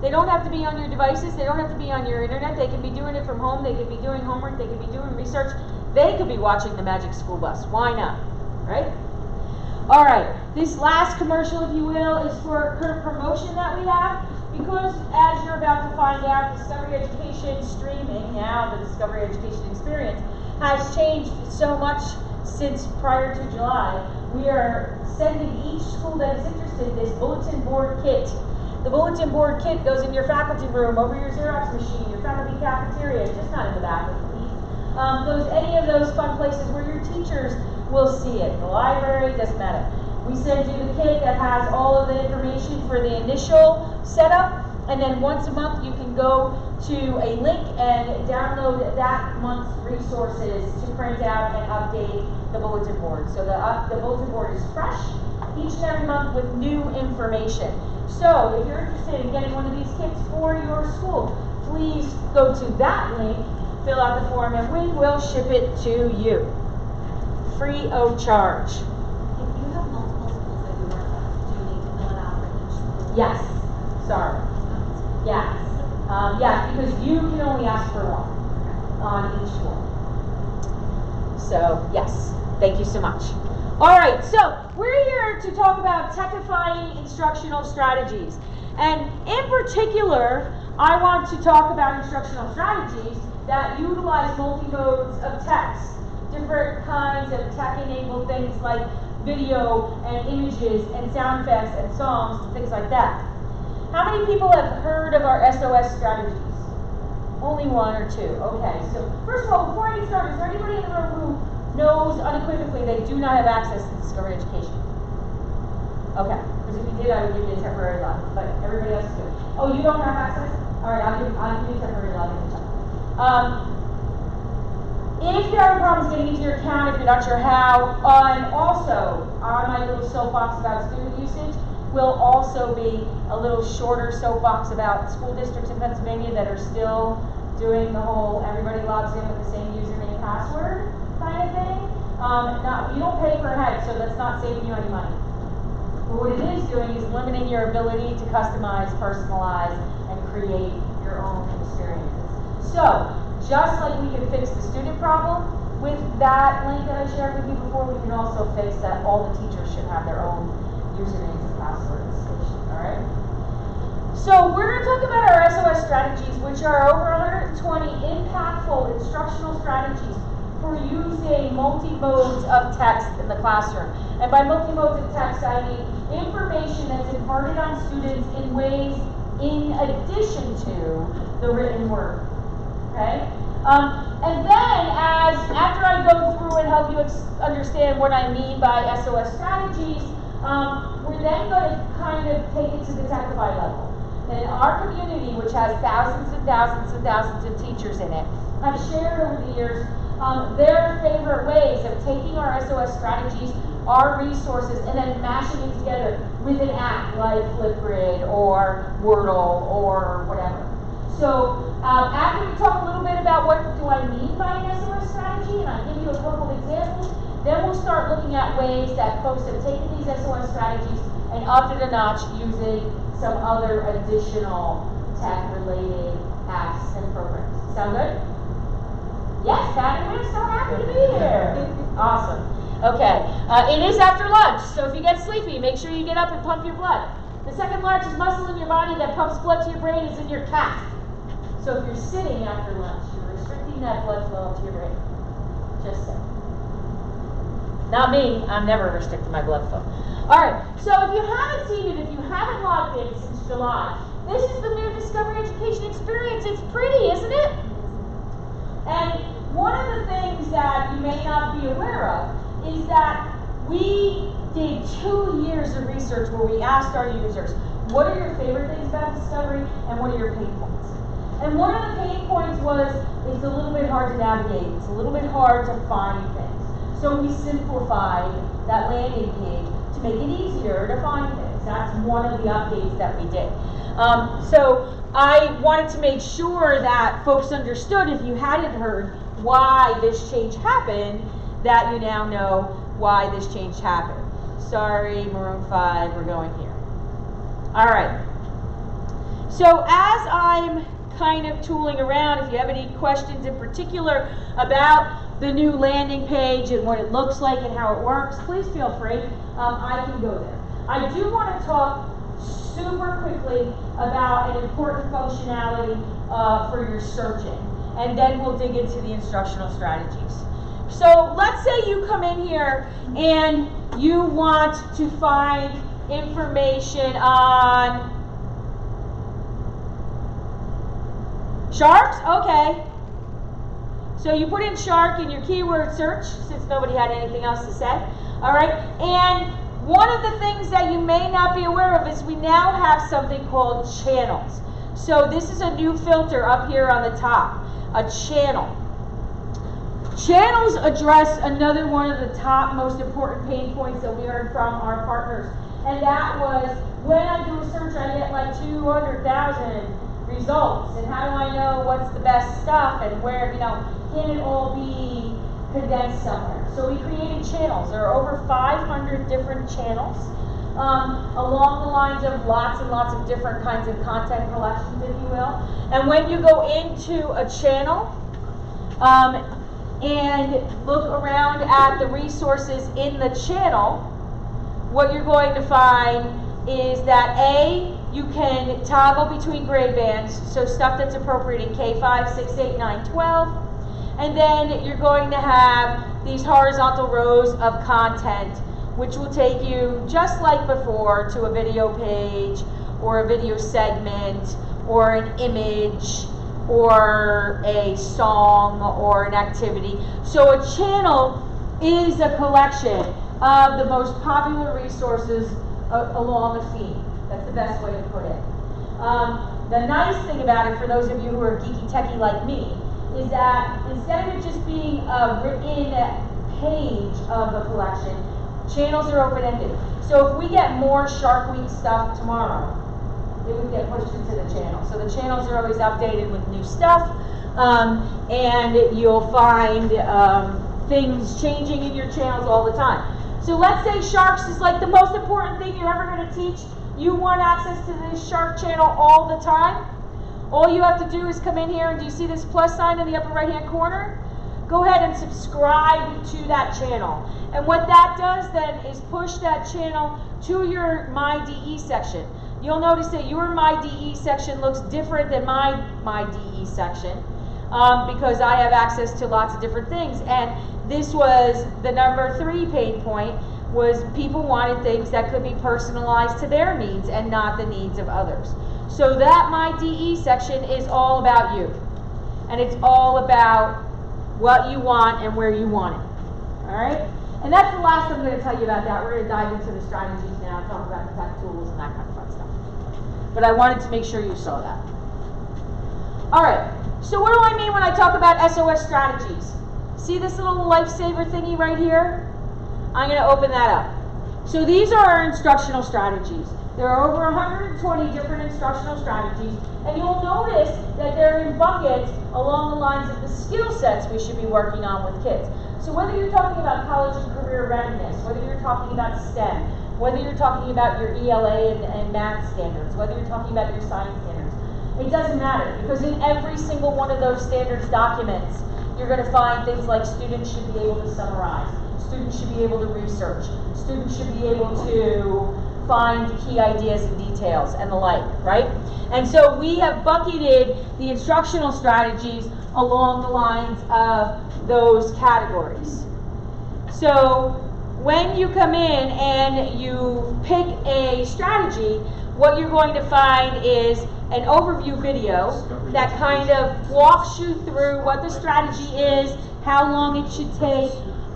They don't have to be on your devices. They don't have to be on your internet. They can be doing it from home. They could be doing homework. They could be doing research. They could be watching the Magic School Bus. Why not? Right? All right. This last commercial, if you will, is for current promotion that we have. Because, as you're about to find out, Discovery Education streaming, now the Discovery Education experience, has changed so much since prior to July. We are sending each school that is interested this bulletin board kit. The bulletin board kit goes in your faculty room, over your Xerox machine, your faculty cafeteria, just not in the bathroom, please. Goes any of those fun places where your teachers will see it. The library, doesn't matter. We send you the kit that has all of the information for the initial setup, and then once a month you can go to a link and download that month's resources to print out and update the bulletin board. So the bulletin board is fresh each and every month with new information. So if you're interested in getting one of these kits for your school, please go to that link, fill out the form, and we will ship it to you. Free of charge. If you have multiple schools that you work with, do you need to fill it out for each school? Yes. Sorry. Yes. Yes, because you can only ask for one on each school. So, yes. Thank you so much. All right, so we're here to talk about Techifying instructional strategies. And in particular, I want to talk about instructional strategies that utilize multi-modes of text, different kinds of tech-enabled things like video and images and sound effects and songs and things like that. How many people have heard of our SOS strategies? Only one or two. Okay, so first of all, before I get started, is there anybody in the room who knows unequivocally they do not have access to Discovery Education? Okay, because if you did, I would give you a temporary login, but everybody else is good. Oh, you don't have access? All right, I'll give you a temporary login. If you're having problems getting into your account, if you're not sure how, and also on my little soapbox about student usage will also be a little shorter soapbox about school districts in Pennsylvania that are still doing the whole everybody logs in with the same username and password kind of thing. You don't pay per head, so that's not saving you any money. But what it is doing is limiting your ability to customize, personalize, and create your own experiences. So, just like we can fix the student problem with that link that I shared with you before, we can also fix that all the teachers should have their own usernames and passwords. Alright? So we're going to talk about our SOS strategies, which are over 120 impactful instructional strategies for using multi-modes of text in the classroom. And by multi-modes of text, I mean information that's imparted on students in ways in addition to the written word. Okay? And then, after I go through and help you understand what I mean by SOS strategies, we're then going to kind of take it to the Techify level. And our community, which has thousands and thousands and thousands of teachers in it, have shared over the years their favorite ways of taking our SOS strategies, our resources, and then mashing it together with an app like Flipgrid or Wordle or whatever. So after we talk a little bit about what do I mean by an SOS strategy, and I give you a couple of examples, then we'll start looking at ways that folks have taken these SOS strategies and upped it a notch using some other additional tech-related apps and programs. Sound good? Yes, Patty, we're so happy to be here. Awesome. Okay, it is after lunch, so if you get sleepy, make sure you get up and pump your blood. The second largest muscle in your body that pumps blood to your brain is in your calf. So if you're sitting after lunch, you're restricting that blood flow to your brain. Just saying. Not me, I'm never restricting my blood flow. Alright, so if you haven't seen it, if you haven't logged in since July, this is the new Discovery Education experience. It's pretty, isn't it? And one of the things that you may not be aware of is that we did 2 years of research where we asked our users, what are your favorite things about Discovery and what are your pain points? And one of the pain points was it's a little bit hard to navigate. It's a little bit hard to find things. So we simplified that landing page to make it easier to find things. That's one of the updates that we did. So I wanted to make sure that folks understood, if you hadn't heard why this change happened, that you now know why this change happened. Sorry, Maroon 5, we're going here. All right. So as I'm kind of tooling around, if you have any questions in particular about the new landing page and what it looks like and how it works, please feel free. I can go there. I do want to talk super quickly about an important functionality for your searching, and then we'll dig into the instructional strategies. So let's say you come in here and you want to find information on sharks. Okay. So you put in shark in your keyword search, since nobody had anything else to say. All right. And one of the things that you may not be aware of is we now have something called channels. So this is a new filter up here on the top, a channel. Channels address another one of the top most important pain points that we heard from our partners. And that was, when I do a search, I get like 200,000 results. And how do I know what's the best stuff and where, can it all be condensed somewhere? So we created channels. There are over 500 different channels along the lines of lots and lots of different kinds of content collections, if you will. And when you go into a channel and look around at the resources in the channel, what you're going to find is that A, you can toggle between grade bands, so stuff that's appropriate in K5, 6, 8, 9, 12. And then you're going to have these horizontal rows of content, which will take you, just like before, to a video page or a video segment or an image or a song or an activity. So a channel is a collection of the most popular resources along a theme. That's the best way to put it. The nice thing about it, for those of you who are geeky techie like me, is that instead of it just being a written page of a collection, channels are open-ended. So if we get more Shark Week stuff tomorrow, it would get pushed into the channel. So the channels are always updated with new stuff, and you'll find things changing in your channels all the time. So let's say sharks is like the most important thing you're ever going to teach. You want access to this shark channel all the time. All you have to do is come in here, and do you see this plus sign in the upper right hand corner? Go ahead and subscribe to that channel. And what that does then is push that channel to your My DE section. You'll notice that your My DE section looks different than my DE section because I have access to lots of different things. And this was the number 3 pain point, was people wanted things that could be personalized to their needs and not the needs of others. So that My DE section is all about you. And it's all about what you want and where you want it. All right? And that's the last I'm going to tell you about that. We're going to dive into the strategies now, talk about the tech tools and that kind of fun stuff. But I wanted to make sure you saw that. All right. So what do I mean when I talk about SOS strategies? See this little lifesaver thingy right here? I'm going to open that up. So these are our instructional strategies. There are over 120 different instructional strategies, and you'll notice that they're in buckets along the lines of the skill sets we should be working on with kids. So whether you're talking about college and career readiness, whether you're talking about STEM, whether you're talking about your ELA and math standards, whether you're talking about your science standards, it doesn't matter, because in every single one of those standards documents, you're going to find things like students should be able to summarize, students should be able to research, students should be able to find key ideas and details and the like, right? And so we have bucketed the instructional strategies along the lines of those categories. So when you come in and you pick a strategy, what you're going to find is an overview video that kind of walks you through what the strategy is, how long it should take,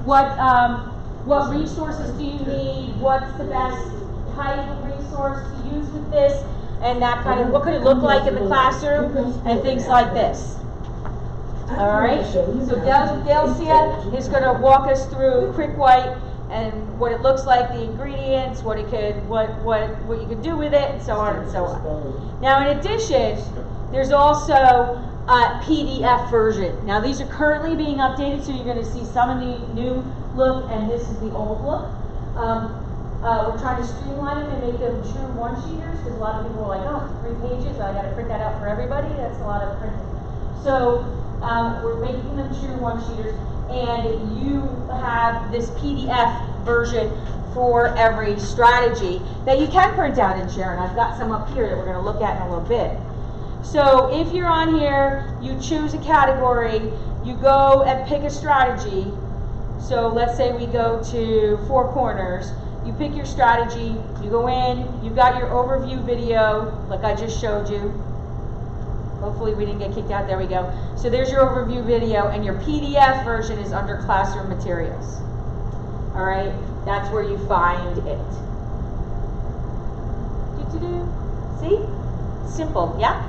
what resources do you need, what's the best type of resource to use with this, and that kind of, what could it look like in the classroom, and things like this. All right, so Delcia is going to walk us through Quick White and what it looks like, the ingredients, what it could, what you could do with it, and so on and so on. Now, in addition, there's also a PDF version. Now, these are currently being updated, so you're going to see some of the new look, and this is the old look. We're trying to streamline them and make them true one-sheeters, because a lot of people are like, oh, 3 pages, I gotta print that out for everybody, that's a lot of printing. So, we're making them true one-sheeters, and you have this PDF version for every strategy that you can print out and share, and I've got some up here that we're gonna look at in a little bit. So if you're on here, you choose a category, you go and pick a strategy. So let's say we go to 4 corners, you pick your strategy, you go in, you've got your overview video, like I just showed you. Hopefully we didn't get kicked out, there we go. So there's your overview video, and your PDF version is under classroom materials. All right, that's where you find it. See? Simple, yeah?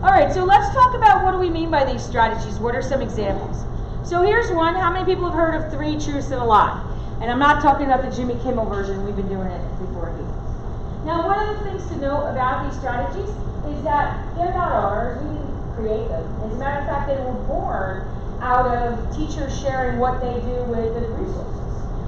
All right, so let's talk about what do we mean by these strategies. What are some examples? So here's one. How many people have heard of 3 truths and a lie? And I'm not talking about the Jimmy Kimmel version. We've been doing it before here. Now, one of the things to note about these strategies is that they're not ours. We didn't create them. As a matter of fact, they were born out of teachers sharing what they do with the resources.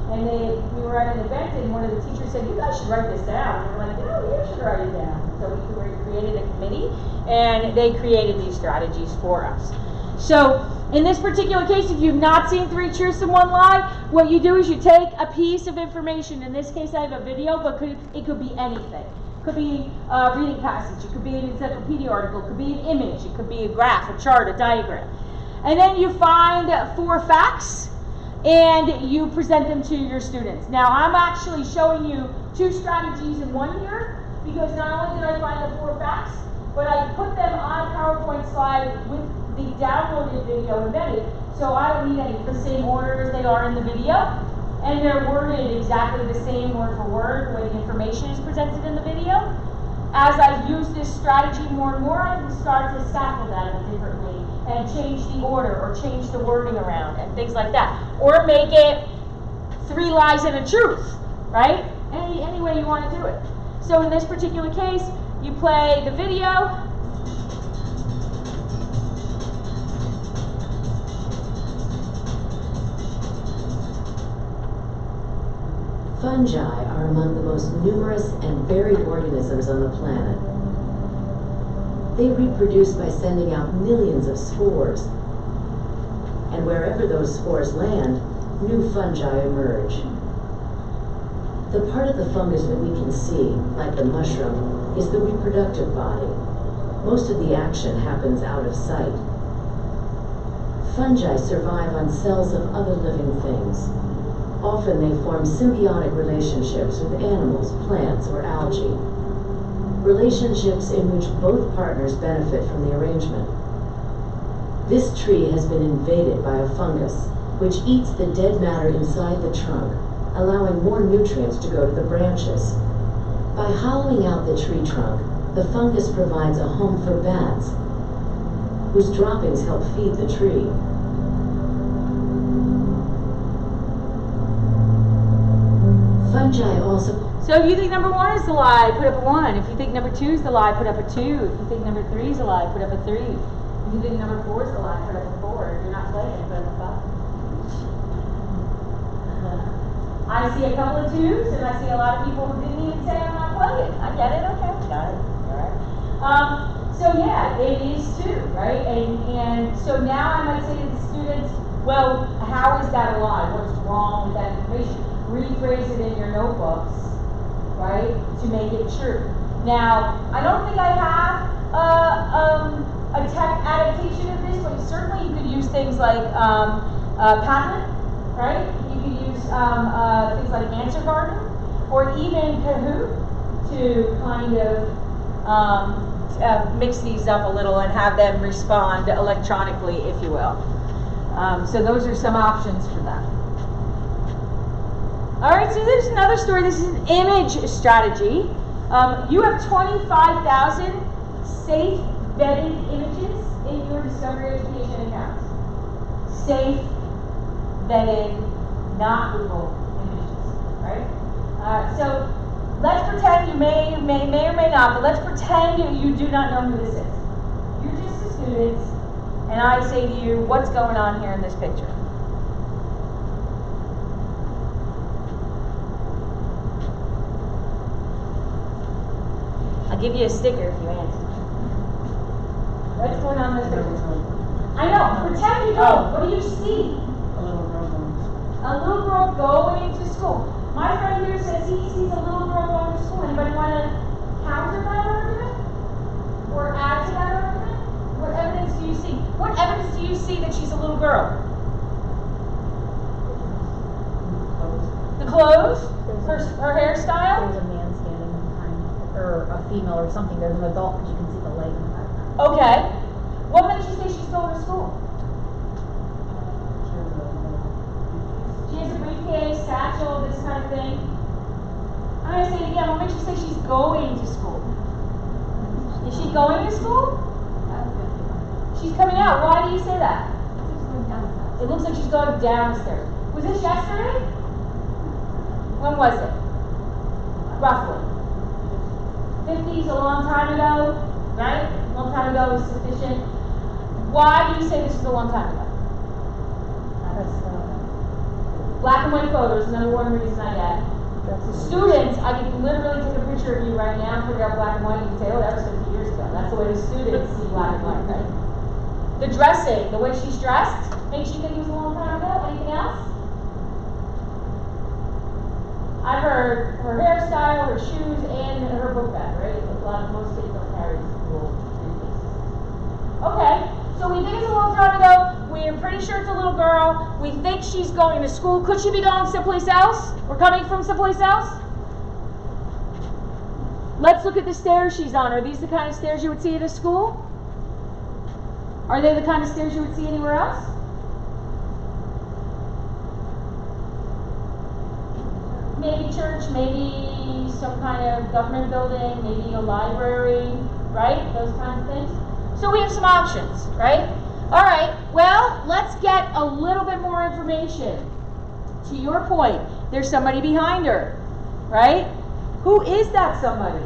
And we were at an event, and one of the teachers said, you guys should write this down. And we're like, no, you should write it down. So we created a committee, and they created these strategies for us. So in this particular case, if you've not seen 3 truths and 1 lie, what you do is you take a piece of information. In this case, I have a video, but it could be anything. It could be a reading passage. It could be an encyclopedia article. It could be an image. It could be a graph, a chart, a diagram. And then you find 4 facts, and you present them to your students. Now, I'm actually showing you 2 strategies in one here, because not only did I find the 4 facts, but I put them on a PowerPoint slide with the downloaded video embedded, so I don't need any of the same order as they are in the video, and they're worded exactly the same word for word when the information is presented in the video. As I use this strategy more and more, I can start to scaffold that differently and change the order or change the wording around and things like that. Or make it 3 lies and a truth, right? Any way you want to do it. So in this particular case, you play the video. Fungi are among the most numerous and varied organisms on the planet. They reproduce by sending out millions of spores. And wherever those spores land, new fungi emerge. The part of the fungus that we can see, like the mushroom, is the reproductive body. Most of the action happens out of sight. Fungi survive on cells of other living things. Often they form symbiotic relationships with animals, plants, or algae. Relationships in which both partners benefit from the arrangement. This tree has been invaded by a fungus, which eats the dead matter inside the trunk, allowing more nutrients to go to the branches. By hollowing out the tree trunk, the fungus provides a home for bats, whose droppings help feed the tree. Fungi also... So if you think number 1 is the lie, put up a 1. If you think number 2 is the lie, put up a 2. If you think number 3 is the lie, put up a 3. If you think number 4 is the lie, put up a 4. If you're not playing, put up a 5. I see a couple of 2s, and I see a lot of people who didn't even say I'm not playing. I get it, okay, got it, all right. So yeah, it is 2, right? And so now I might say to the students, well, how is that a lie? What's wrong with that information? Rephrase it in your notebooks, right, to make it true. Now, I don't think I have a tech adaptation of this, but certainly you could use things like Padlet, right? You could use things like Answer Garden, or even Kahoot to kind of mix these up a little and have them respond electronically, if you will. So those are some options for that. All right, so there's another story. This is an image strategy. You have 25,000 safe vetted images in your Discovery Education accounts. Safe vetted, not Google images, right? So let's pretend you may or may not, but let's pretend you do not know who this is. You're just a student, and I say to you, what's going on here in this picture? give you a sticker if you answer. What's going on in this picture? I know, pretend you don't. What do you see? A little girl going to school. My friend here says he sees a little girl going to school. Anybody want to counter that argument? Or add to that argument? What evidence do you see? What evidence do you see that she's a little girl? The clothes? Her hairstyle? There's a man standing behind, or a female or something. There's an adult, but you can see the leg in the background. Okay. What makes you say she's going to school? She has a briefcase, satchel, this kind of thing. I'm going to say it again. What makes you say she's going to school? Is she going to school? She's coming out. Why do you say that? It looks like she's going down the stairs. Was this yesterday? When was it? Roughly. 50s, a long time ago, right? A long time ago is sufficient. Why do you say this is a long time ago? Black and white photos, number one reason I get. Students, I can literally take a picture of you right now and figure out black and white. You can say, oh, that was 50 years ago. That's the way the students see black and white, right? The dressing, the way she's dressed, makes you think it was a long time ago. Anything else? I've heard her hairstyle, her shoes, and her book bag, right? Most kids don't carry little briefcases. Okay, so we think it's a long time ago. We're pretty sure it's a little girl. We think she's going to school. Could she be going someplace else? Or coming from someplace else? Let's look at the stairs she's on. Are these the kind of stairs you would see at a school? Are they the kind of stairs you would see anywhere else? Maybe church, maybe some kind of government building, maybe a library, right? Those kinds of things. So we have some options, right? All right, well, let's get a little bit more information. To your point, there's somebody behind her, right? Who is that somebody?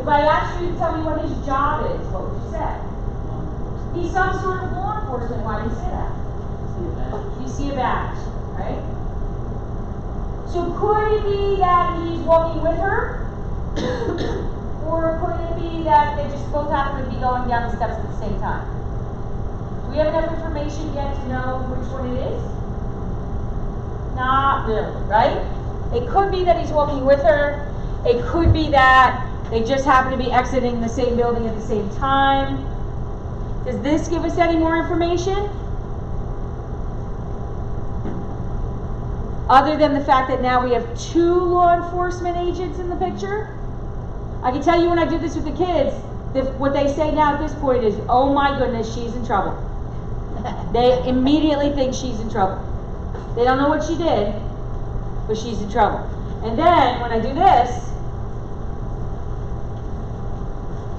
If I asked you to tell me what his job is, what would you say? He's some sort of law enforcement. Why do you say that? You see a badge, right? So could it be that he's walking with her? Or could it be that they just both happen to be going down the steps at the same time? Do we have enough information yet to know which one it is? Not really, right? It could be that he's walking with her. It could be that they just happen to be exiting the same building at the same time. Does this give us any more information? Other than the fact that now we have 2 law enforcement agents in the picture? I can tell you when I do this with the kids, what they say now at this point is, oh my goodness, she's in trouble. They immediately think she's in trouble. They don't know what she did, but she's in trouble. And then when I do this,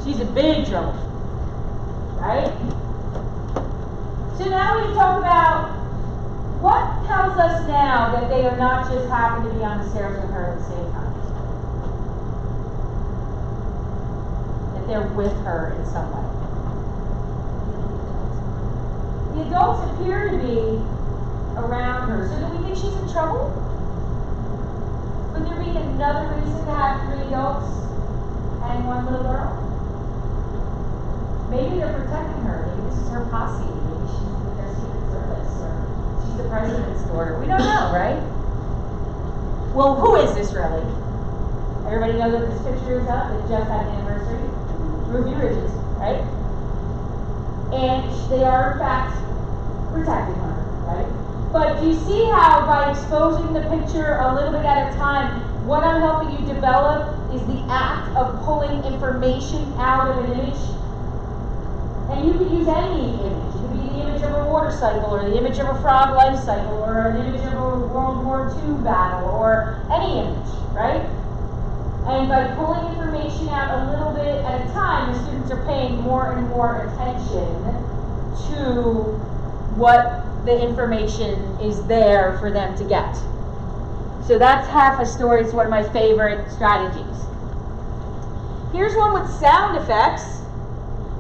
she's in big trouble, right? So now we can talk about what tells us now that they are not just happen to be on the stairs with her at the same time. That they're with her in some way. The adults appear to be around her. So do we think she's in trouble? Could there be another reason to have 3 adults and 1 little girl? Maybe they're protecting her. Maybe this is her posse. Maybe she's with their Secret Service, or she's the president's daughter. We don't know, right? Well, who is this really? Everybody know that this picture is up. It just had an anniversary. Ruby Ridges, right? And they are, in fact, protecting her, right? But do you see how by exposing the picture a little bit at a time, what I'm helping you develop is the act of pulling information out of an image? And you could use any image. It could be the image of a water cycle, or the image of a frog life cycle, or an image of a World War II battle, or any image, right? And by pulling information out a little bit at a time, the students are paying more and more attention to what the information is there for them to get. So that's half a story. It's one of my favorite strategies. Here's one with sound effects.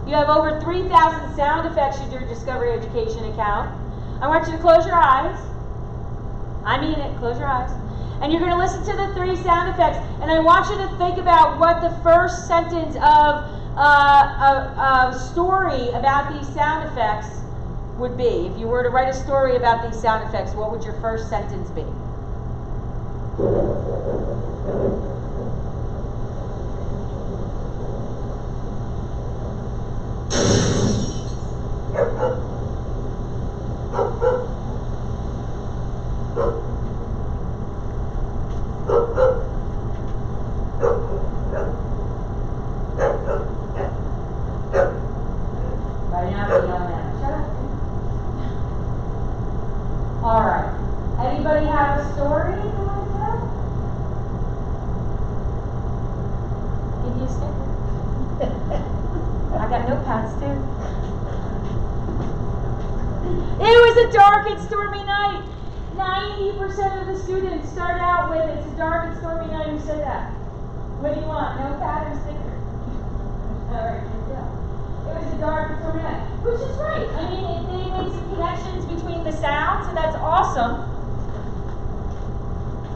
You have over 3,000 sound effects in your Discovery Education account. I want you to close your eyes. I mean it, close your eyes. And you're going to listen to the 3 sound effects. And I want you to think about what the first sentence of a story about these sound effects would be. If you were to write a story about these sound effects, what would your first sentence be? Right now, they're yelling at me. Shut up. All right. Anybody have a story you want to tell? Give you a sticker. I got notepads too. It was a dark and stormy night. 90% of the students start out with, it's a dark and stormy night. Who said that? What do you want? Notepad or sticker? All right, good job. It was a dark and stormy night, which is right. I mean, they made some connections between the sounds, and that's awesome.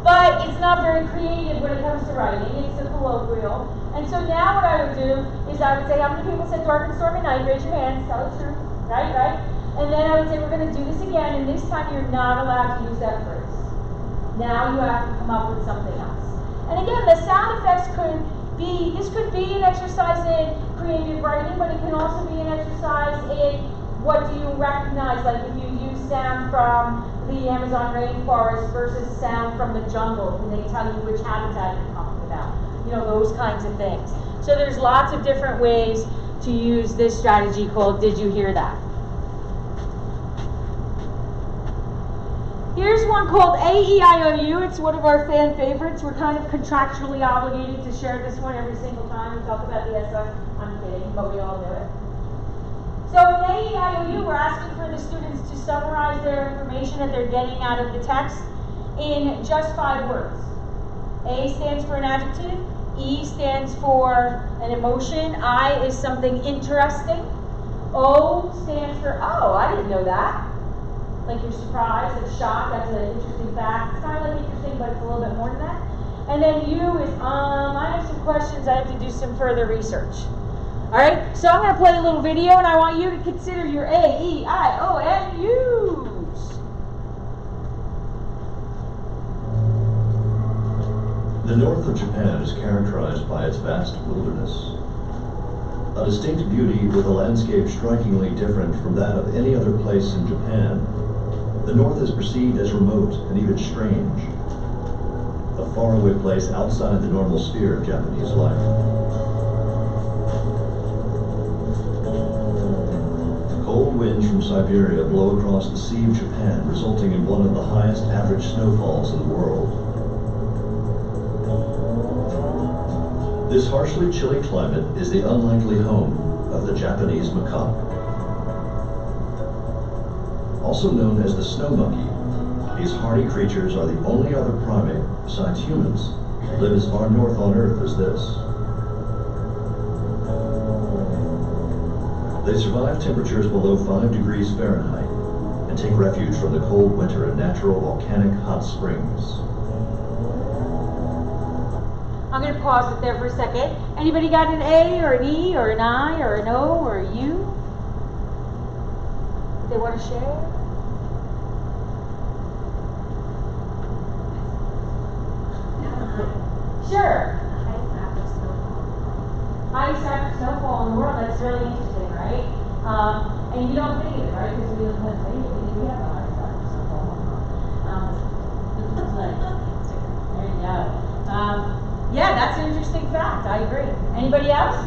But it's not very creative when it comes to writing. It's a colloquial. And so now what I would do is I would say, how many people said dark and stormy night? Raise your hands, tell the truth. Right? And then I would say, we're going to do this again, and this time you're not allowed to use that phrase. Now you have to come up with something else. And again, the sound effects could be an exercise in creative writing, but it can also be an exercise in what do you recognize, like if you use sound from the Amazon rainforest versus sound from the jungle, can they tell you which habitat you're talking about? You know, those kinds of things. So there's lots of different ways to use this strategy called Did You Hear That? Here's one called AEIOU. It's one of our fan favorites. We're kind of contractually obligated to share this one every single time we talk about the SR. I'm kidding, but we all know it. So in AEIOU, we're asking for the students to summarize their information that they're getting out of the text in just 5 words. A stands for an adjective. E stands for an emotion. I is something interesting. O stands for, oh, I didn't know that. Like you're surprised and shocked, that's an interesting fact. It's kind of like interesting, but it's a little bit more than that. And then U is, I have some questions, I have to do some further research. Alright, so I'm going to play a little video, and I want you to consider your A, E, I, O, and U's. The north of Japan is characterized by its vast wilderness. A distinct beauty with a landscape strikingly different from that of any other place in Japan. The north is perceived as remote and even strange, a faraway place outside the normal sphere of Japanese life. Cold winds from Siberia blow across the Sea of Japan, resulting in one of the highest average snowfalls in the world. This harshly chilly climate is the unlikely home of the Japanese macaque. Also known as the snow monkey, these hardy creatures are the only other primate, besides humans, that live as far north on Earth as this. They survive temperatures below 5 degrees Fahrenheit and take refuge from the cold winter in natural volcanic hot springs. I'm going to pause it there for a second. Anybody got an A or an E or an I or an O or a U? They want to share? Sure. Highest average snowfall in the world. That's really interesting, right? And you don't think it, right? Because we live in Pennsylvania. We have the highest average snowfall. There you go. Yeah, that's an interesting fact. I agree. Anybody else?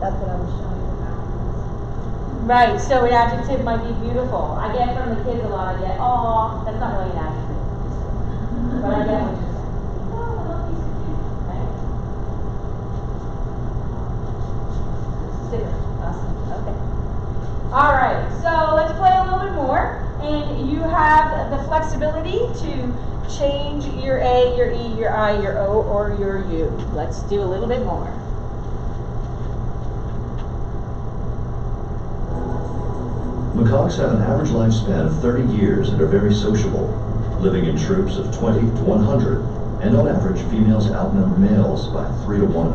That's what I was showing you. Right, so an adjective might be beautiful. I get from the kids a lot, I get, aw, that's not really an adjective. But I get what you're saying. Oh, these are cute. Right? Sticker. Awesome. Okay. Alright, so let's play a little bit more. And you have the flexibility to change your A, your E, your I, your O, or your U. Let's do a little bit more. Macaques have an average lifespan of 30 years and are very sociable, living in troops of 20 to 100, and on average, females outnumber males by 3 to 1.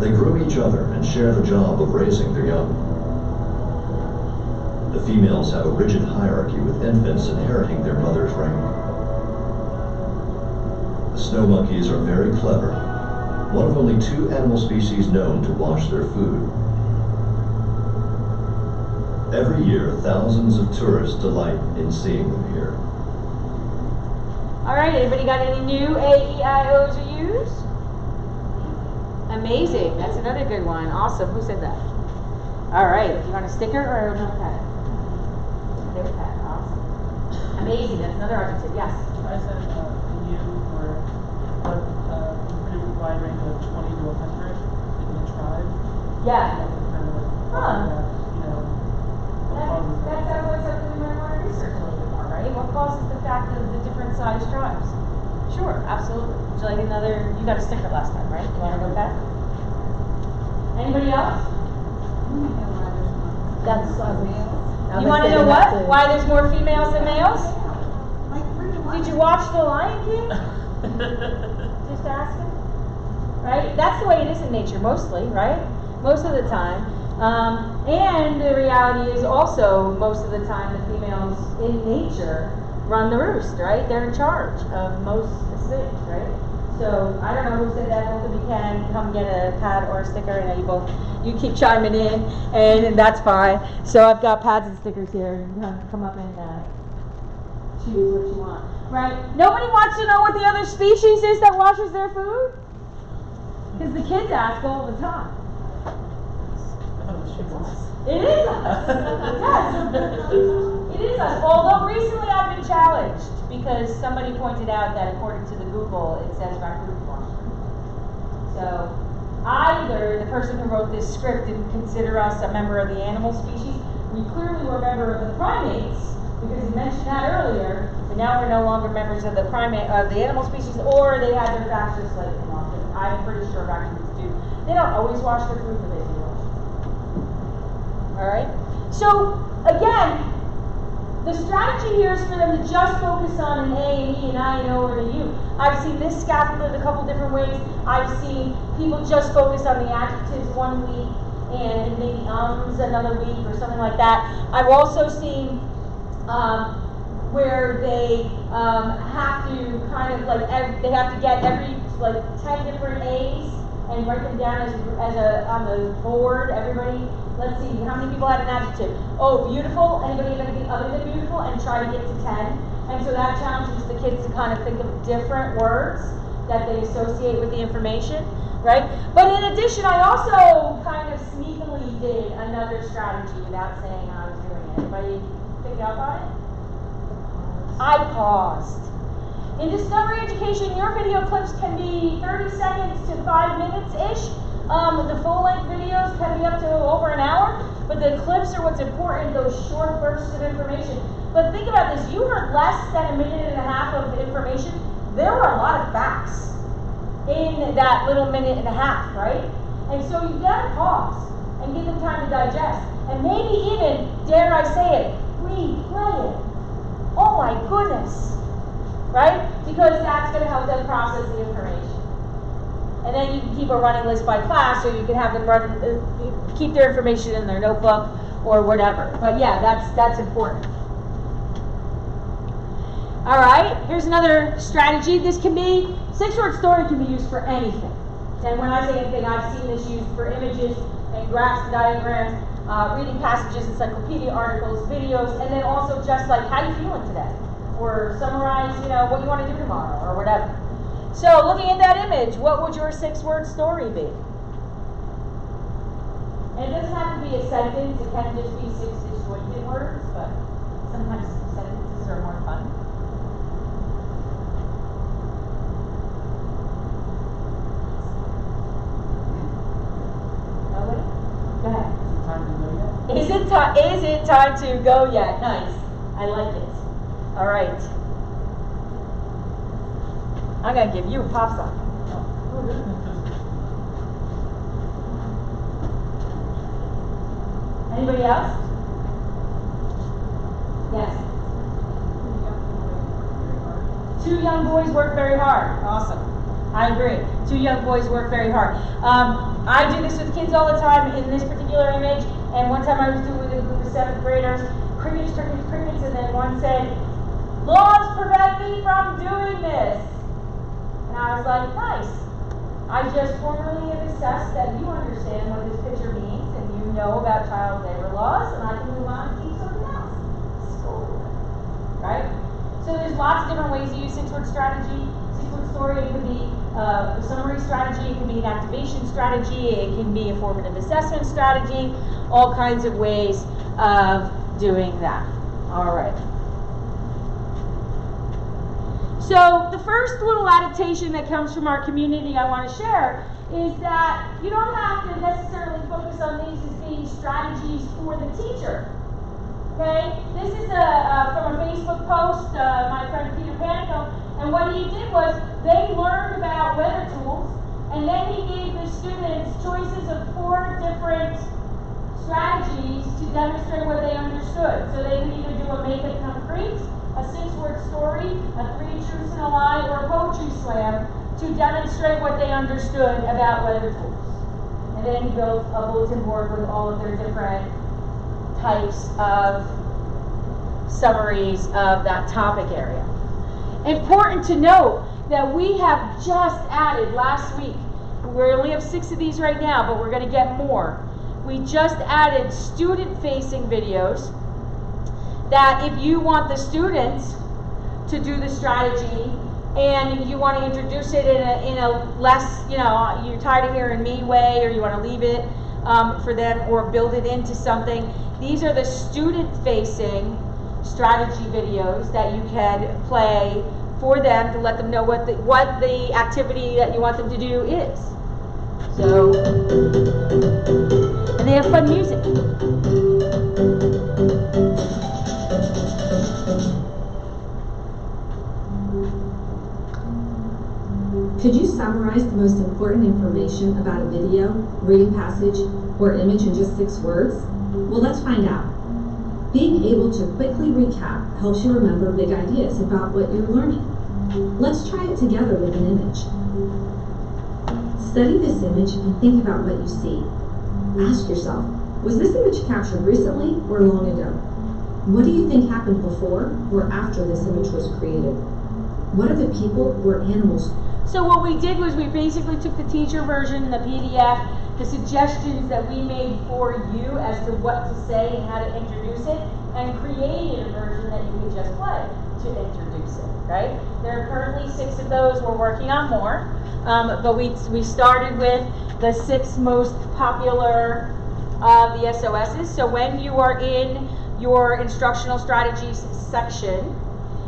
They groom each other and share the job of raising their young. The females have a rigid hierarchy with infants inheriting their mother's rank. The snow monkeys are very clever, one of only 2 animal species known to wash their food. Every year, thousands of tourists delight in seeing them here. All right, anybody got any new A-E-I-O's or U's? Amazing, that's another good one. Awesome, who said that? All right, you want a sticker or a notepad? Notepad, awesome. Amazing, that's another adjective, yes. I said you were a pretty wide range of 20 to 100 in the tribe. Yeah. Kind of like, Huh. you know, what causes That sounds like something we might want to research a little bit more, right? What causes the fact of the different size tribes? Sure, absolutely. Would you like another, you got a sticker last time, right? You want to go back? Anybody else? That's, You want to know what? Why there's more females than males? Like 3 to 1. Did you watch The Lion King? Just asking. Right? That's the way it is in nature, mostly, right? Most of the time. And the reality is also, most of the time, the females in nature run the roost, right? They're in charge of most things, right? So, I don't know who said that. Both of you can come get a pad or a sticker. I know you both, you keep chiming in, and that's fine. So, I've got pads and stickers here. Come up and choose what you want. Right? Nobody wants to know what the other species is that washes their food? Because the kids ask all the time. It is us. Yes. It is us. Although recently I've been challenged because somebody pointed out that according to the Google, it says raccoon washer. So either the person who wrote this script didn't consider us a member of the animal species. We clearly were a member of the primates because he mentioned that earlier, but now we're no longer members of the animal species, or they had their facts just slightly wrong. I'm pretty sure raccoons do. They don't always wash their food, but they do wash it. All right. So again, the strategy here is for them to just focus on an A, an E, an I, an O, and a U. I've seen this scaffolded a couple different ways. I've seen people just focus on the adjectives one week and maybe another week or something like that. I've also seen where they have to kind of like they have to get every like 10 different A's and write them down as on the board. Everybody, let's see, how many people had an adjective? Oh, beautiful. Anybody have anything other than beautiful? And try to get to 10. And so that challenges the kids to kind of think of different words that they associate with the information, right? But in addition, I also kind of sneakily did another strategy without saying I was doing it. Anybody pick up on it? I paused. In Discovery Education, your video clips can be 30 seconds to 5 minutes-ish. The full-length videos can be up to over an hour, but the clips are what's important, those short bursts of information. But think about this, you heard less than a minute and a half of information. There were a lot of facts in that little minute and a half, right? And so you've got to pause and give them time to digest. And maybe even, dare I say it, replay it. Oh my goodness. Right? Because that's going to help them process the information. And then you can keep a running list by class, or you can have them keep their information in their notebook or whatever. But yeah, that's important. All right, here's another strategy. This can be, 6-word story can be used for anything. And when I say anything, I've seen this used for images and graphs and diagrams, reading passages, encyclopedia articles, videos, and then also just like, how you feeling today? Or summarize, what you want to do tomorrow or whatever. So looking at that image, what would your 6-word story be? And it doesn't have to be a sentence, it can just be 6 disjointed words, but sometimes sentences are more fun. Nobody? Go ahead. Is it time to go yet? Nice. I like it. All right. I'm going to give you a pop song. Anybody else? Yes. Two young boys work very hard. Awesome. I agree. Two young boys work very hard. I do this with kids all the time in this particular image. And one time I was doing with a group of 7th graders, crickets, crickets, crickets, and then one said, "Laws prevent me from doing this." And I was like, nice. I just formally have assessed that you understand what this picture means and you know about child labor laws, and I can move on and teach something else. School. Right? So there's lots of different ways to use 6-word strategy. 6-word story, it could be a summary strategy, it can be an activation strategy, it can be a formative assessment strategy, all kinds of ways of doing that. All right. So the first little adaptation that comes from our community I want to share is that you don't have to necessarily focus on these as being strategies for the teacher. Okay? This is from a Facebook post, my friend Peter Panico, and what he did was they learned about weather tools, and then he gave the students choices of 4 different strategies to demonstrate what they understood. So they could either do a make it concrete, a 6-word story, a 3 truths and a lie, or a poetry slam to demonstrate what they understood about weather tools. And then he built a bulletin board with all of their different types of summaries of that topic area. Important to note that we have just added last week, we only have 6 of these right now, but we're going to get more. We just added student-facing videos that if you want the students to do the strategy and you want to introduce it in a less, you're tired of hearing me way, or you want to leave it for them or build it into something, these are the student-facing strategy videos that you can play for them to let them know what the activity that you want them to do is. So, and they have fun music. Could you summarize the most important information about a video, reading passage, or image in just 6 words? Well, let's find out. Being able to quickly recap helps you remember big ideas about what you're learning. Let's try it together with an image. Study this image and think about what you see. Ask yourself, was this image captured recently or long ago? What do you think happened before or after this image was created? What are the people or animals? So what we did was we basically took the teacher version, the PDF, the suggestions that we made for you as to what to say and how to introduce it, and created a version that you could just play to introduce it, right? There are currently 6 of those. We're working on more, but we started with the 6 most popular of the SOSs. So when you are in your instructional strategies section,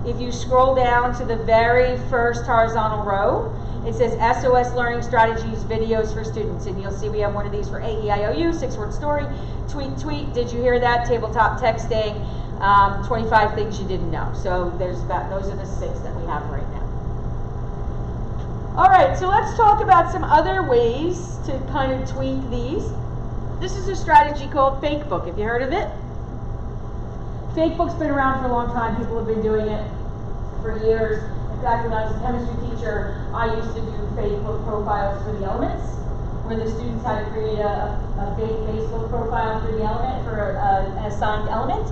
if you scroll down to the very first horizontal row, it says SOS Learning Strategies Videos for Students, and you'll see we have one of these for AEIOU, 6-word story, tweet, did you hear that, tabletop texting, 25 things you didn't know. So those are the 6 that we have right now. All right, so let's talk about some other ways to kind of tweak these. This is a strategy called Fake Book. Have you heard of it? Fake Book's been around for a long time. People have been doing it for years. In fact, when I was a chemistry teacher, I used to do Fake Book profiles for the elements, where the students had to create a fake Facebook profile for the element, for an assigned element.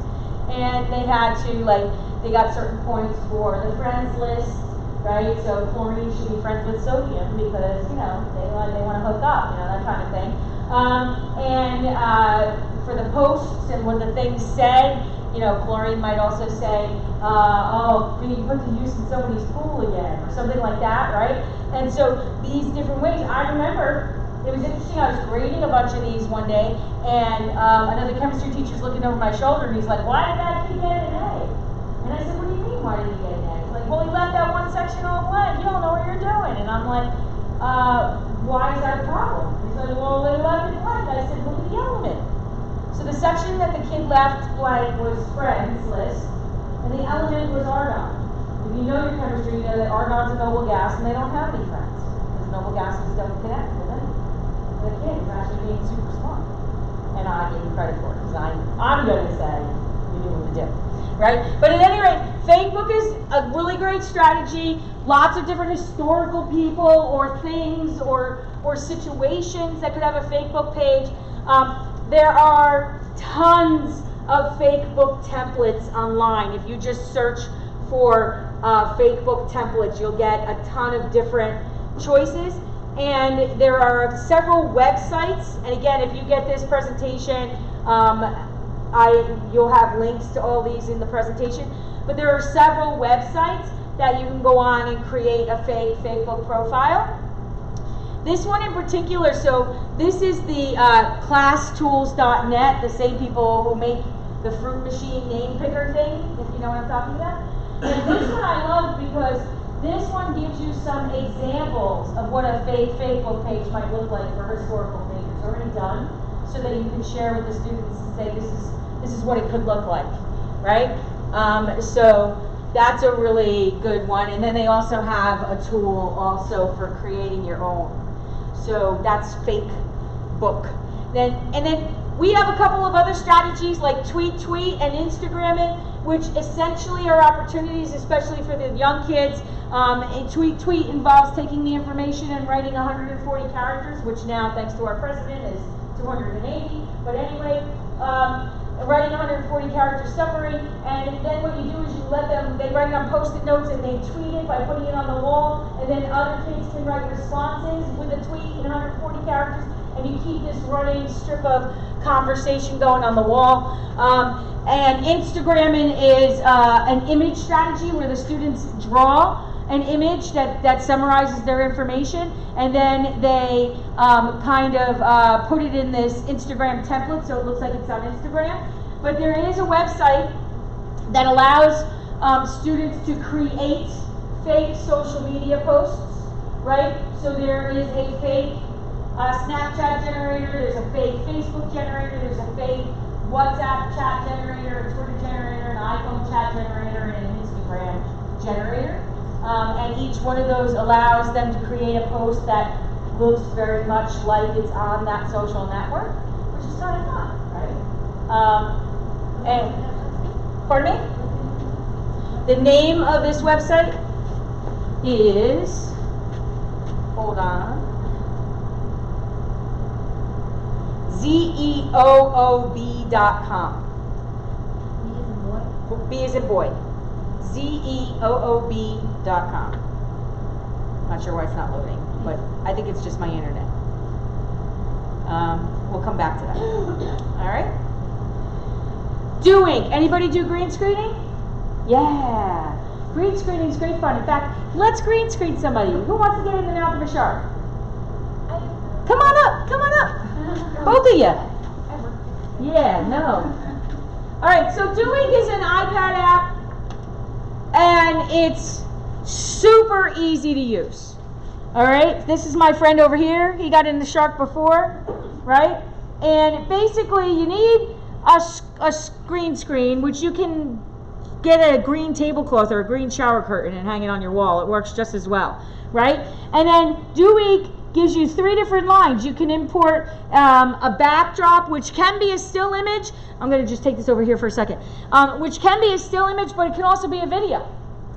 And they had to, they got certain points for the friends list, right? So chlorine should be friends with sodium because, they want to hook up, that kind of thing. And for the posts and what the things said, chlorine might also say, being put to use in somebody's pool again, or something like that, right? And so these different ways, I remember, it was interesting, I was grading a bunch of these one day, and another chemistry teacher's looking over my shoulder, and he's like, "Why did that kid get an A?" And I said, "What do you mean, why did he get an A?" He's like, "Well, he left that one section all blank, you don't know what you're doing." And I'm like, why is that a problem? He's like, "Well, they left it blank." I said, "Look at the element." So the section that the kid left blank was friends list, and the element was argon. If you know your chemistry, you know that argon's a noble gas, and they don't have any friends, because noble gases don't connect with anything. The kid is actually being super smart. and I give you credit for it, because I'm going to say you knew what to do, right? But at any rate, Facebook is a really great strategy. Lots of different historical people or things or situations that could have a Facebook page. There are tons of Facebook templates online. If you just search for Facebook templates, you'll get a ton of different choices. And there are several websites. And again, if you get this presentation, you'll have links to all these in the presentation. But there are several websites that you can go on and create a fake Facebook profile. This one in particular, so this is the classtools.net, the same people who make the fruit machine name picker thing, if you know what I'm talking about. And this one I love because this one gives you some examples of what a fake Facebook page might look like for historical figures already done, so that you can share with the students and say this is what it could look like, right? So that's a really good one. And then they also have a tool also for creating your own. So that's fake book. And then we have a couple of other strategies like tweet and Instagram it, which essentially are opportunities, especially for the young kids. And tweet involves taking the information and writing 140 characters, which now, thanks to our president, is 280. But anyway, writing 140 character summary, and then what you do is you let them, they write it on Post-it notes and they tweet it by putting it on the wall, and then other kids can write responses with a tweet in 140 characters, and you keep this running strip of conversation going on the wall. And Instagramming is an image strategy where the students draw an image that summarizes their information, and then they kind of put it in this Instagram template so it looks like it's on Instagram. But there is a website that allows students to create fake social media posts, right? So there is a fake Snapchat generator, there's a fake Facebook generator, there's a fake WhatsApp chat generator, a Twitter generator, an iPhone chat generator, and an Instagram generator. And each one of those allows them to create a post that looks very much like it's on that social network, which is kind of fun, right? And pardon me? The name of this website is, hold on, zeoob.com. B as in boy. zeoob.com. Not sure why it's not loading, but I think it's just my internet. We'll come back to that. All right. Doing. Anybody do green screening? Yeah. Green screening is great fun. In fact, let's green screen somebody. Who wants to get in the mouth of a shark? Come on up. Come on up. Both of you. Yeah, no. All right, so Doing is an iPad app, and it's super easy to use. All right, this is my friend over here. He got in the shark before, right? And basically, you need a green screen, which you can get a green tablecloth or a green shower curtain and hang it on your wall. It works just as well, right? And then Dewey gives you 3 different lines. You can import a backdrop, which can be a still image. I'm going to just take this over here for a second. Which can be a still image, but it can also be a video,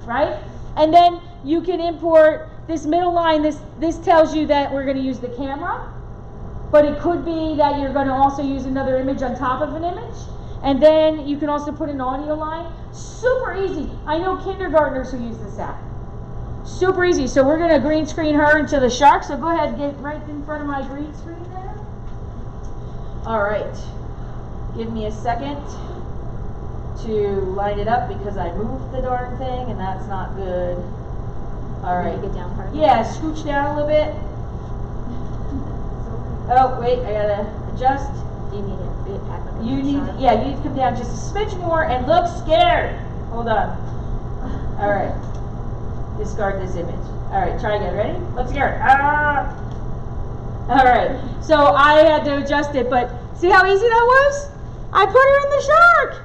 right? And then you can import this middle line. This tells you that we're going to use the camera, but it could be that you're going to also use another image on top of an image. And then you can also put an audio line. Super easy. I know kindergartners who use this app. Super easy. So we're going to green screen her into the shark. So go ahead and get right in front of my green screen there. All right. Give me a second to line it up because I moved the darn thing and that's not good. All right. Get down further. Yeah, scooch down a little bit. Oh, wait. I got to adjust. Do you need it? You need to come down just a smidge more and look scared. Hold on. All right. Discard this image. All right, try again. Ready? Let's hear it. Ah! All right. So I had to adjust it, but see how easy that was? I put her in the shark.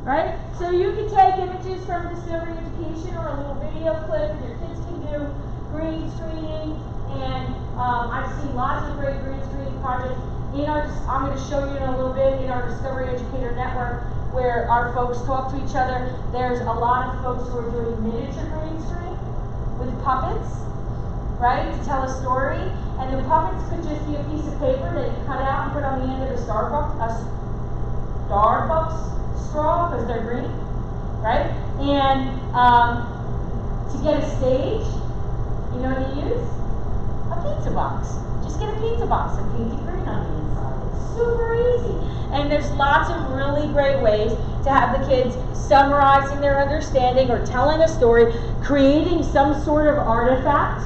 Right? So you can take images from Discovery Education or a little video clip, and your kids can do green screening. And I've seen lots of great green screening projects. I'm going to show you in a little bit in our Discovery Educator Network where our folks talk to each other. There's a lot of folks who are doing miniature green screen with puppets, right, to tell a story. And the puppets could just be a piece of paper that you cut out and put on the end of a Starbucks straw because they're green, right? And to get a stage, you know what you use? A pizza box. Just get a pizza box and paint it green on the inside. It's super easy. And there's lots of really great ways to have the kids summarizing their understanding or telling a story, creating some sort of artifact.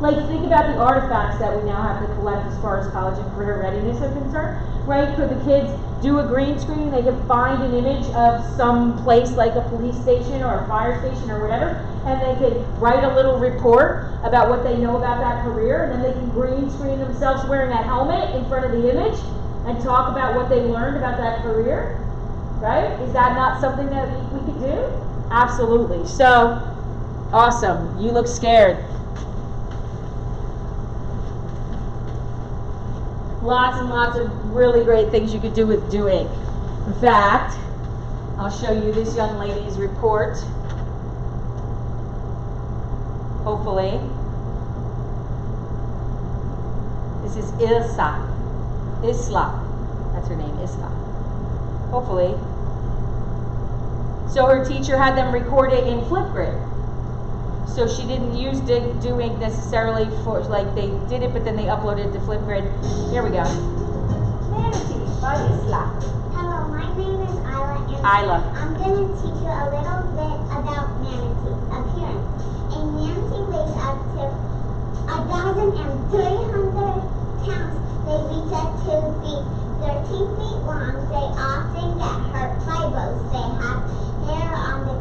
Like, think about the artifacts that we now have to collect as far as college and career readiness are concerned, right? Could the kids do a green screen? They could find an image of some place like a police station or a fire station or whatever, and they could write a little report about what they know about that career, and then they can green screen themselves wearing a helmet in front of the image and talk about what they learned about that career, right? Is that not something that we could do? Absolutely. So, awesome. You look scared. Lots and lots of really great things you could do with doing. In fact, I'll show you this young lady's report. Hopefully. This is Isla. That's her name, Isla. Hopefully. So her teacher had them record it in Flipgrid. So she didn't use doing necessarily for, like, they did it, but then they uploaded to Flipgrid. Here we go. Manatee by Isla. Hello, my name is Isla, and Isla. I'm going to teach you a little bit about manatee appearance. A manatee weighs up to 1,300 pounds. They reach up 2 feet, 13 feet long. They often get hurt by boats. They have hair on the...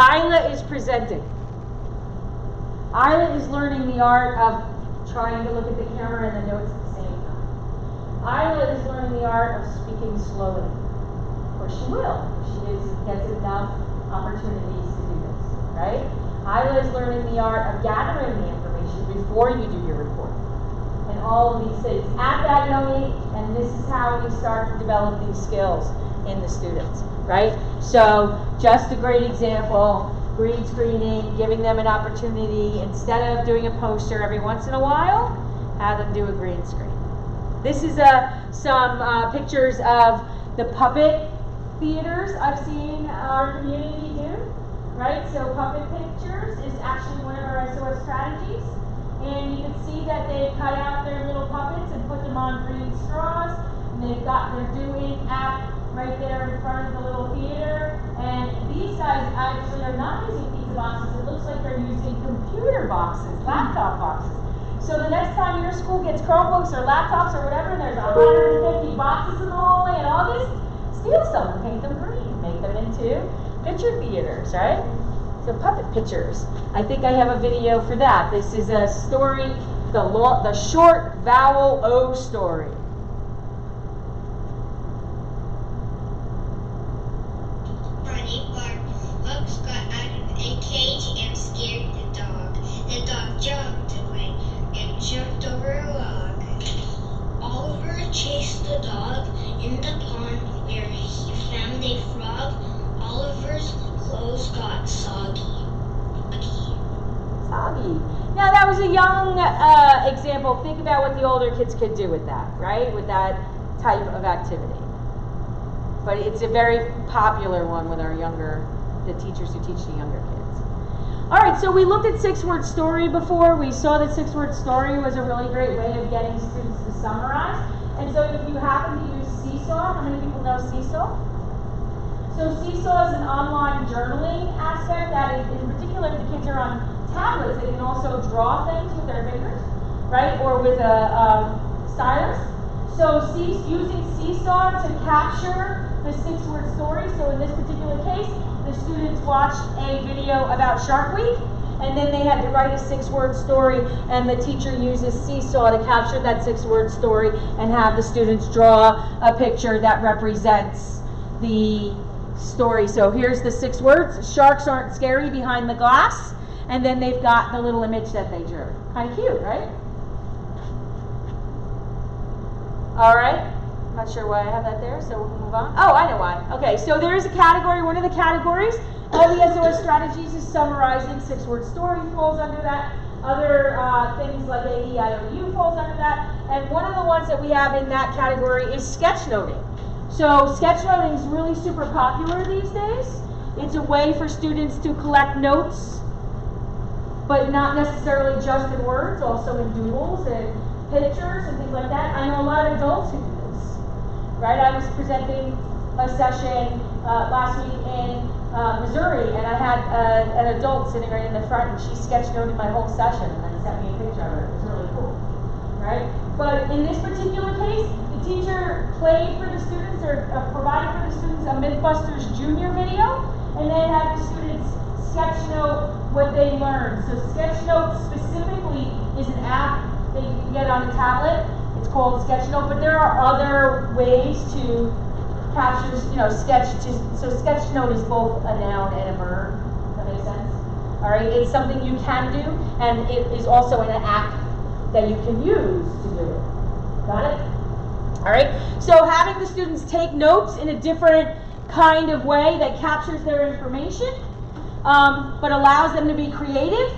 Isla is presenting. Isla is learning the art of trying to look at the camera and the notes at the same time. Isla is learning the art of speaking slowly. Or she will, if she gets enough opportunities to do this, right? Isla is learning the art of gathering the information before you do your report. And all of these things at that young age, and this is how we start to develop these skills in the students, right? So, just a great example. Green screening, giving them an opportunity, instead of doing a poster every once in a while, have them do a green screen. This is some pictures of the puppet theaters I've seen our community do, right? So puppet pictures is actually one of our SOS strategies, and you can see that they cut out their little puppets and put them on green straws, and they've got their doing app right there in front of the little theater. And these guys actually are not using pizza boxes. It looks like they're using computer boxes, laptop boxes. So the next time your school gets Chromebooks or laptops or whatever, and there's 150 boxes in the hallway and all this, steal some and paint them green. Make them into picture theaters, right? So puppet pictures. I think I have a video for that. This is a story, the short vowel O story. Bugs got out of a cage and scared the dog. The dog jumped away and jumped over a log. Oliver chased the dog in the pond where he found a frog. Oliver's clothes got soggy. Now that was a young example. Think about what the older kids could do with that, right? With that type of activity. But it's a very popular one with the teachers who teach the younger kids. All right, so we looked at 6-word story before. We saw that 6-word story was a really great way of getting students to summarize. And so if you happen to use Seesaw, how many people know Seesaw? So Seesaw is an online journaling aspect that is, in particular, if the kids are on tablets, they can also draw things with their fingers, right? Or with a stylus. So using Seesaw to capture the 6-word story. So in this particular case, the students watched a video about Shark Week, and then they had to write a 6-word story, and the teacher uses Seesaw to capture that 6-word story and have the students draw a picture that represents the story. So here's the 6 words. Sharks aren't scary behind the glass. And then they've got the little image that they drew. Kind of cute, right? All right. Not sure why I have that there, so we'll move on. Oh, I know why. Okay, so there is a category. One of the categories of the SOS strategies is summarizing. 6-word story falls under that. Other things like AEIOU falls under that. And one of the ones that we have in that category is sketchnoting. So sketchnoting is really super popular these days. It's a way for students to collect notes, but not necessarily just in words, also in doodles and pictures and things like that. I know a lot of adults who do this, right? I was presenting a session last week in Missouri, and I had an adult sitting right in the front, and she sketchnoted my whole session and then sent me a picture of it. It was really cool, right? But in this particular case, the teacher played for the students or provided for the students a Mythbusters Junior video, and then had the students sketchnote what they learned. So sketchnote specifically is an app that you can get on a tablet. It's called sketchnote, but there are other ways to capture, sketch. So sketchnote is both a noun and a verb. Does that make sense? All right, it's something you can do, and it is also an app that you can use to do it. Got it? All right, so having the students take notes in a different kind of way that captures their information, but allows them to be creative,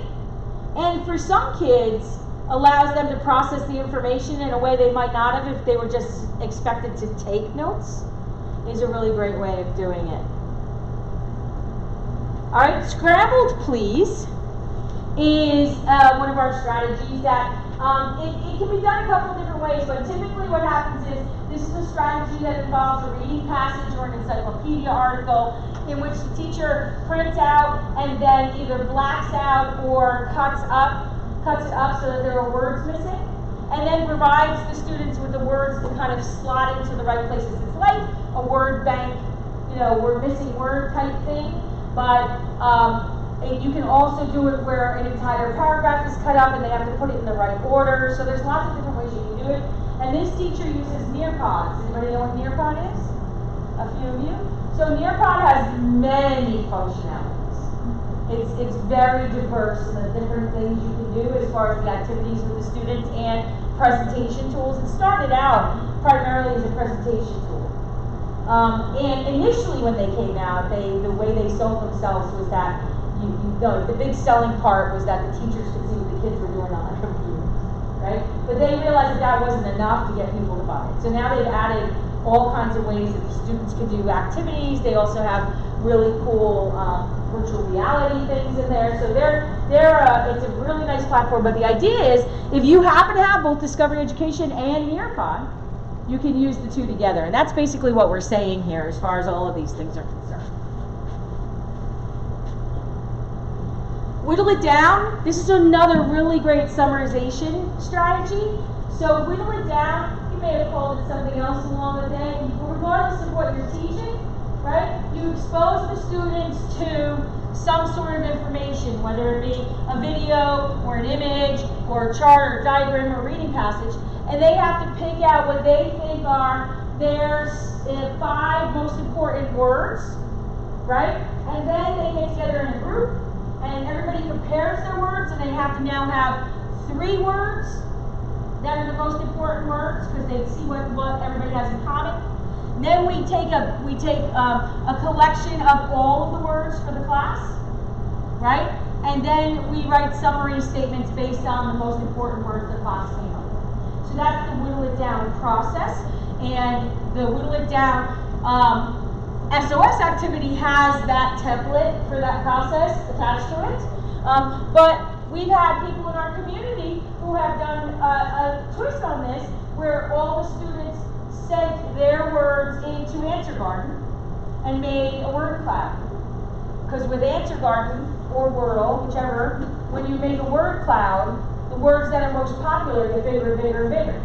and for some kids, allows them to process the information in a way they might not have if they were just expected to take notes, is a really great way of doing it. All right, Scrambled Please is one of our strategies that it can be done a couple of different ways, but typically what happens is this is a strategy that involves a reading passage or an encyclopedia article in which the teacher prints out and then either blacks out or cuts it up so that there are words missing, and then provides the students with the words to kind of slot into the right places. It's like a word bank, word missing word type thing, but you can also do it where an entire paragraph is cut up and they have to put it in the right order. So there's lots of different ways you can do it. And this teacher uses Nearpod. Does anybody know what Nearpod is? A few of you? So Nearpod has many functionalities. It's very diverse in the different things you can do as far as the activities with the students and presentation tools. It started out primarily as a presentation tool. And initially when they came out, the way they sold themselves was that the big selling part was that the teachers could see what the kids were doing on the computer, right? But they realized that wasn't enough to get people to buy it. So now they've added all kinds of ways that the students can do activities. They also have really cool virtual reality things in there. So it's a really nice platform. But the idea is, if you happen to have both Discovery Education and Nearpod, you can use the two together. And that's basically what we're saying here as far as all of these things are concerned. Whittle it down. This is another really great summarization strategy. So whittle it down. You may have called it something else along the way. Regardless of what you're teaching, right? You expose the students to some sort of information, whether it be a video or an image or a chart or diagram or reading passage, and they have to pick out what they think are their 5 most important words, right? And then they get together in a group, and everybody compares their words, and they have to now have 3 words that are the most important words because they see what everybody has in common. Then we take a collection of all of the words for the class, right? And then we write summary statements based on the most important words the class came up with. So that's the whittle it down process, and the whittle it down SOS activity has that template for that process attached to it. But we've had people in our community who have done a twist on this where all the students sent their words into Answer Garden and made a word cloud. Because with Answer Garden or Wordle, whichever, when you make a word cloud, the words that are most popular get bigger and bigger and bigger.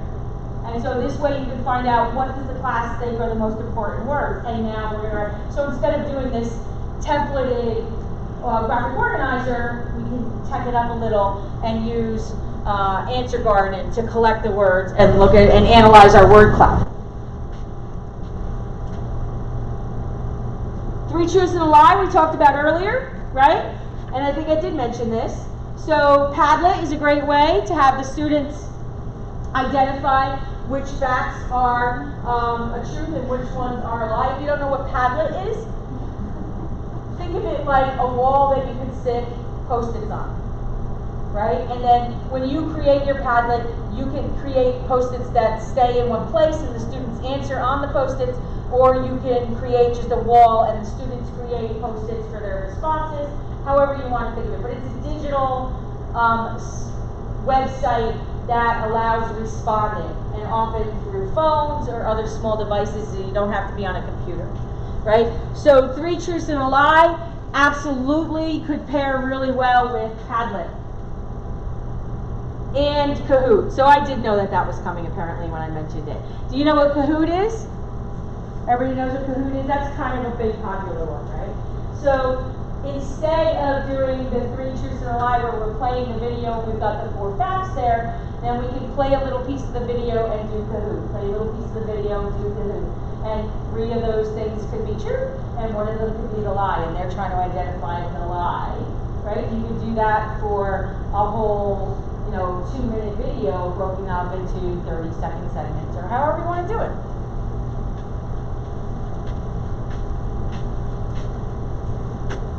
And so this way you can find out what does the class think are the most important words. And now so instead of doing this templated graphic organizer, we can tech it up a little and use Answer Garden to collect the words and look at and analyze our word cloud. 3 truths and a lie we talked about earlier, right? And I think I did mention this. So Padlet is a great way to have the students identify which facts are a truth and which ones are a lie. If you don't know what Padlet is, think of it like a wall that you can stick Post-its on, right? And then when you create your Padlet, you can create Post-its that stay in one place and the students answer on the Post-its, or you can create just a wall and the students create Post-its for their responses, however you want to think of it. But it's a digital website that allows responding, and often through phones or other small devices, so you don't have to be on a computer, right? So 3 truths and a lie absolutely could pair really well with Padlet and Kahoot. So I did know that that was coming apparently when I mentioned it. Do you know what Kahoot is? Everybody knows what Kahoot is? That's kind of a big popular one, right? So instead of doing the 3 truths and a lie where we're playing the video and we've got the 4 facts there, then we can play a little piece of the video and do Kahoot. Play a little piece of the video and do Kahoot. And 3 of those things could be true, and 1 of them could be the lie, and they're trying to identify the lie, right? You could do that for a whole, 2-minute video broken up into 30-second segments, or however you want to do it.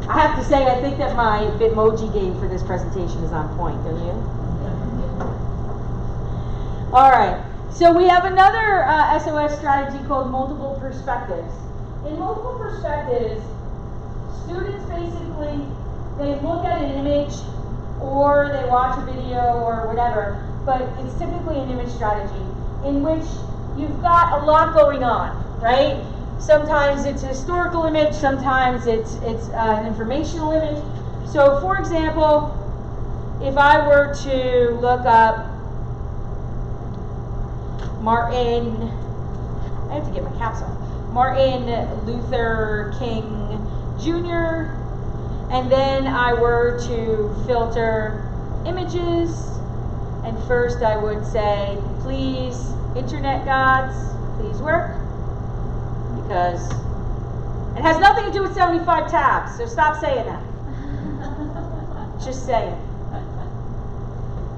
I have to say, I think that my Bitmoji game for this presentation is on point, don't you? All right. So we have another SOS strategy called multiple perspectives. In multiple perspectives, students basically, they look at an image or they watch a video or whatever, but it's typically an image strategy in which you've got a lot going on, right? Sometimes it's a historical image, sometimes it's an informational image. So for example, if I were to look up Martin, I have to get my caps on, Martin Luther King Jr., and then I were to filter images, and first I would say, please, internet gods, please work, because it has nothing to do with 75 tabs, so stop saying that. Just saying.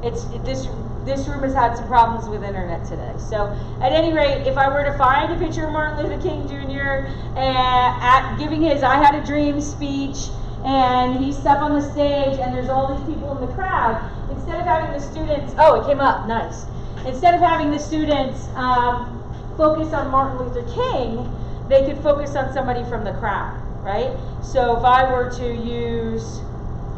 This room has had some problems with internet today. So at any rate, if I were to find a picture of Martin Luther King Jr. Giving his I Had a Dream speech, and he's up on the stage and there's all these people in the crowd, instead of having the students, oh, it came up, nice. Instead of having the students focus on Martin Luther King, they could focus on somebody from the crowd, right? So if I were to use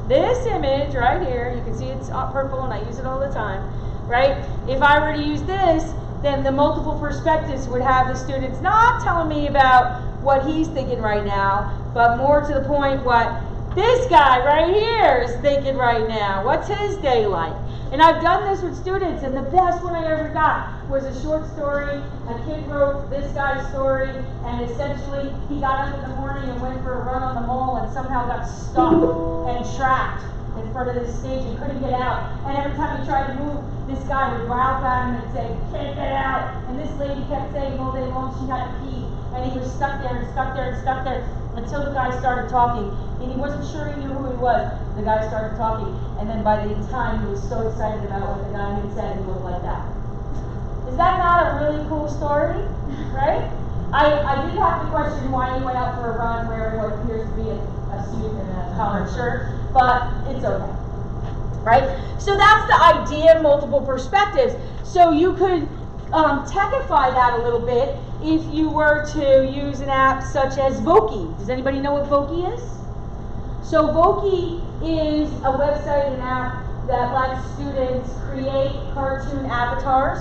this image right here, you can see it's purple and I use it all the time, right? If I were to use this, then the multiple perspectives would have the students not telling me about what he's thinking right now, but more to the point what this guy right here is thinking right now. What's his day like? And I've done this with students, and the best one I ever got was a short story. A kid wrote this guy's story, and essentially he got up in the morning and went for a run on the mall and somehow got stuck and trapped in front of this stage and couldn't get out. And every time he tried to move, this guy would growl at him and say, can't get out. And this lady kept saying all day long she had to pee. And he was stuck there and stuck there and stuck there until the guy started talking. And he wasn't sure he knew who he was. The guy started talking. And then by the time he was so excited about what the guy had said, he looked like that. Is that not a really cool story? Right? I did have to question why he went out for a run wearing what appears to be a suit and a collared shirt, but it's okay. Right? So that's the idea of multiple perspectives. So you could techify that a little bit if you were to use an app such as Voki. Does anybody know what Voki is? So Voki is a website and app that lets students create cartoon avatars.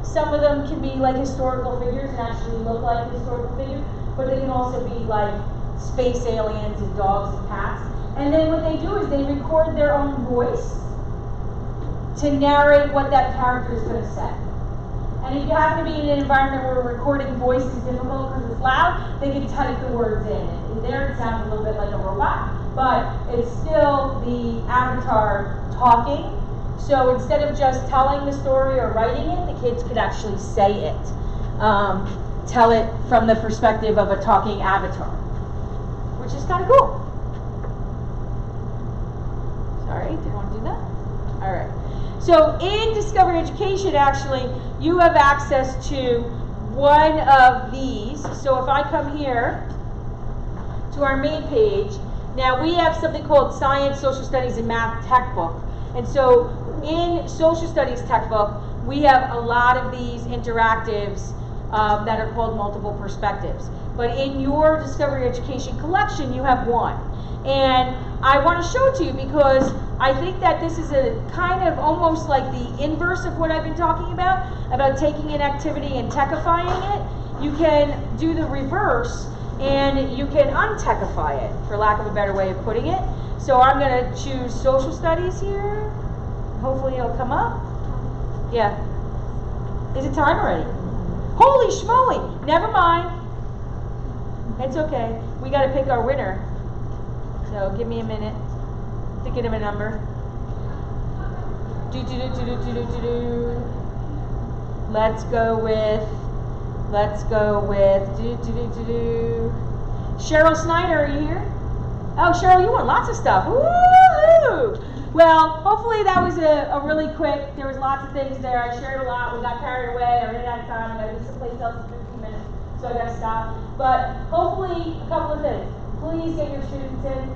Some of them can be like historical figures and actually look like historical figures, but they can also be like space aliens and dogs and cats. And then what they do is they record their own voice to narrate what that character is going to say. And if you happen to be in an environment where recording voice is difficult because it's loud, they can type the words in. And there it sounds a little bit like a robot, but it's still the avatar talking. So instead of just telling the story or writing it, the kids could actually say it. Tell it from the perspective of a talking avatar, which is kind of cool. Sorry, didn't want to do that. All right. So in Discovery Education, actually, you have access to one of these. So if I come here to our main page, now we have something called Science, Social Studies, and Math Textbook. And so in Social Studies Textbook, we have a lot of these interactives that are called multiple perspectives. But in your Discovery Education collection, you have one. And I want to show it to you because I think that this is a kind of almost like the inverse of what I've been talking about taking an activity and techifying it. You can do the reverse and you can untechify it, for lack of a better way of putting it. So I'm going to choose Social Studies here. Hopefully it'll come up. Yeah. Is it time already? Holy schmoly! Never mind. It's okay. We got to pick our winner. So give me a minute to get him a number. Let's go with Cheryl Snyder, are you here? Oh, Cheryl, you won lots of stuff. Woo-hoo! Well, hopefully that was a really quick, there was lots of things there. I shared a lot. We got carried away. I ran out of time. I got to get someplace else in 15 minutes, so I got to stop. But hopefully a couple of things. Please get your students in.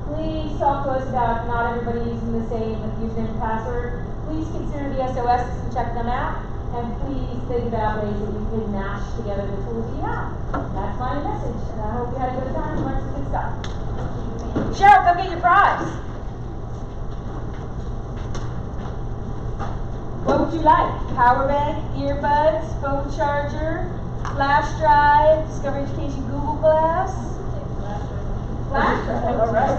Please talk to us about not everybody using the same username and password. Please consider the SOSs and check them out. And please think about ways that you can mash together the tools that you have. That's my message. And I hope you had a good time and learned some good stuff. Cheryl, go get your prize. What would you like? Power bank, earbuds, phone charger, flash drive, Discovery Education Google Glass. Flash drive. All right.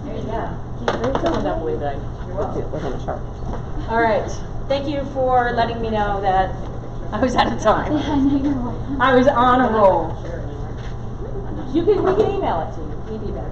There you go. All right. Thank you for letting me know that I was out of time. I was on a roll. We can email it to you. Maybe better.